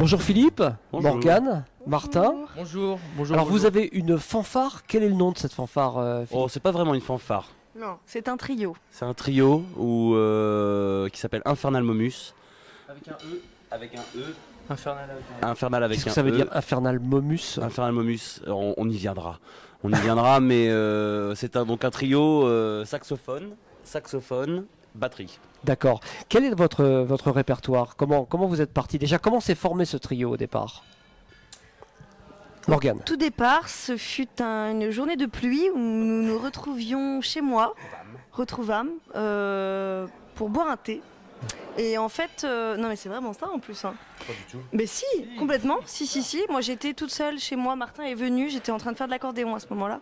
Bonjour Philippe, Bonjour. Morgane, Martin. Bonjour. Bonjour. Alors vous avez une fanfare, quel est le nom de cette fanfare Philippe? Oh, c'est pas vraiment une fanfare. Non, c'est un trio. C'est un trio qui s'appelle Infernal Momus. Avec un E. Avec un E. Infernal avec un E. Infernal avec Qu'est-ce un que ça veut E. dire Infernal Momus? Infernal Momus, on y viendra. On y viendra, mais c'est donc un trio saxophone, batterie. D'accord. Quel est votre répertoire? Comment vous êtes parti? Déjà, comment s'est formé ce trio au départ? Morgane. Tout départ, ce fut une journée de pluie où nous nous retrouvions chez moi, pour boire un thé. Et en fait, non mais c'est vraiment ça en plus. Hein. Pas du tout. Mais si, complètement. Si. Moi j'étais toute seule chez moi. Martin est venu. J'étais en train de faire de l'accordéon à ce moment-là.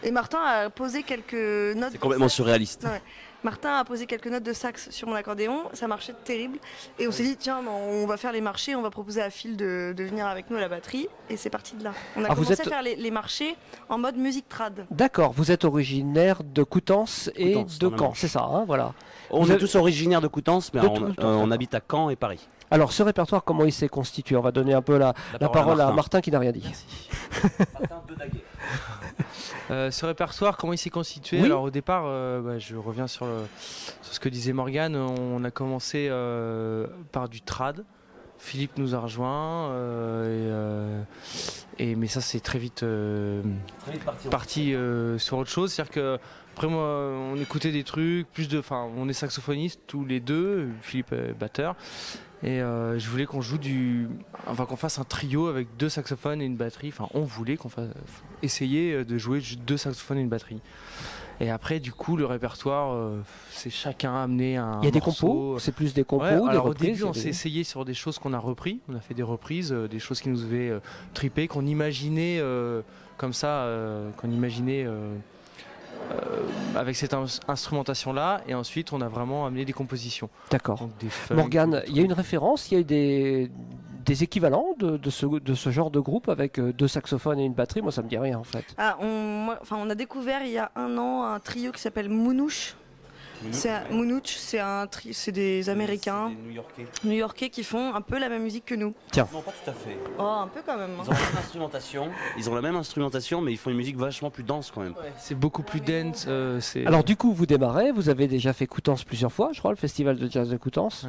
Et Martin a posé quelques notes. C'est complètement surréaliste. Ouais. Martin a posé quelques notes de sax sur mon accordéon. Ça marchait terrible. Et on s'est dit tiens, on va faire les marchés. On va proposer à Phil de venir avec nous à la batterie. Et c'est parti de là. On a commencé à faire les marchés en mode musique trad. D'accord. Vous êtes originaire de Coutances et Coutances, de dans la Caen, Manche. c'est ça, hein, voilà. On est tous originaires de Coutances, mais De on Coutances, on d'accord. habite à Caen et Paris. Alors ce répertoire, comment il s'est constitué? On va donner un peu la parole à Martin qui n'a rien dit. Ce répertoire, comment il s'est constitué? Oui. Alors au départ, je reviens sur ce que disait Morgane. On a commencé par du trad. Philippe nous a rejoint, mais ça c'est très vite parti sur autre chose. C'est-à-dire que après moi, on écoutait des trucs, on est saxophonistes tous les deux, Philippe est batteur. Et je voulais qu'on qu'on fasse un trio avec deux saxophones et une batterie. Enfin, on voulait qu'on fasse essayer de jouer juste deux saxophones et une batterie. Et après, du coup, le répertoire, c'est chacun amené un. Il y a des morceau. compos, c'est plus des compos, Ouais, des alors reprises. au début, on des- s'est essayé sur des choses qu'on a repris. On a fait des reprises, des choses qui nous avaient trippé, qu'on imaginait comme ça, qu'on imaginait. Avec cette instrumentation-là, et ensuite on a vraiment amené des compositions. D'accord. Donc des funk, Morgane, il y a une référence, il y a eu des équivalents de ce genre de groupe avec deux saxophones et une batterie? Moi ça me dit rien en fait. Ah, on a découvert il y a un an un trio qui s'appelle Mounouche. Mounouche, c'est des Américains, C'est des New-Yorkais. New-Yorkais qui font un peu la même musique que nous. Non, pas tout à fait. Oh, un peu quand même. Ils ont la même instrumentation. Ils ont la même instrumentation, mais ils font une musique vachement plus dense quand même. C'est beaucoup plus dense. Alors du coup vous démarrez, vous avez déjà fait Coutances plusieurs fois, je crois, le festival de jazz de Coutances.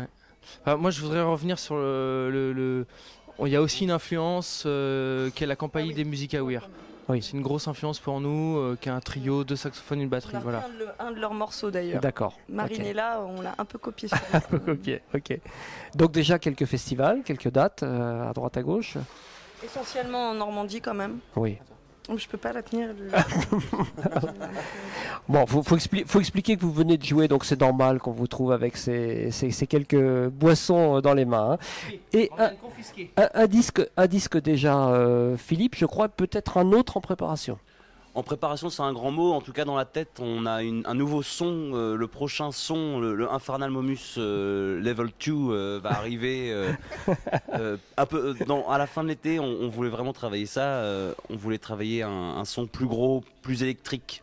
Ouais. Moi, je voudrais revenir sur il y a aussi une influence qui est la compagnie des musiques à Weir. Oui. C'est une grosse influence pour nous, qui a un trio, deux saxophones, une batterie. On a Voilà. repris un de leurs morceaux d'ailleurs. D'accord. Marinella, on l'a un peu copié sur Ok. Donc déjà quelques festivals, quelques dates à droite à gauche. essentiellement en Normandie quand même. Oui. Je peux pas la tenir. Bon, faut expliquer que vous venez de jouer, donc c'est normal qu'on vous trouve avec ces quelques boissons dans les mains. Hein. Et un disque déjà, Philippe, je crois peut-être un autre en préparation. En préparation, c'est un grand mot. En tout cas, dans la tête, on a un nouveau son. Le prochain son, le Infernal Momus Level 2 va arriver un peu à la fin de l'été. On voulait vraiment travailler ça. On voulait travailler un son plus gros, plus électrique.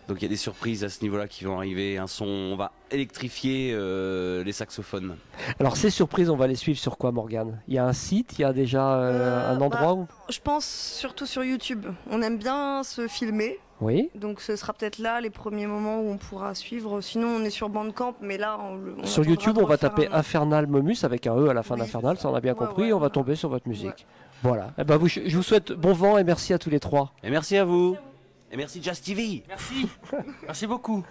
Donc il y a des surprises à ce niveau-là qui vont arriver. On va électrifier les saxophones. Alors ces surprises, on va les suivre sur quoi, Morgane? Il y a un site, il y a déjà un endroit où... Je pense surtout sur YouTube. On aime bien se filmer. Oui. Donc ce sera peut-être là les premiers moments où on pourra suivre. Sinon on est sur Bandcamp, mais là on Sur attendra YouTube, de on va refaire taper un- Infernal Momus avec un E à la fin Oui. d'Infernal, ça on a bien Ouais, compris, ouais, et on va voilà. tomber sur votre musique. Voilà. Eh ben, je vous souhaite bon vent et merci à tous les trois. Et merci à vous. Et merci Just TV. Merci. Merci beaucoup.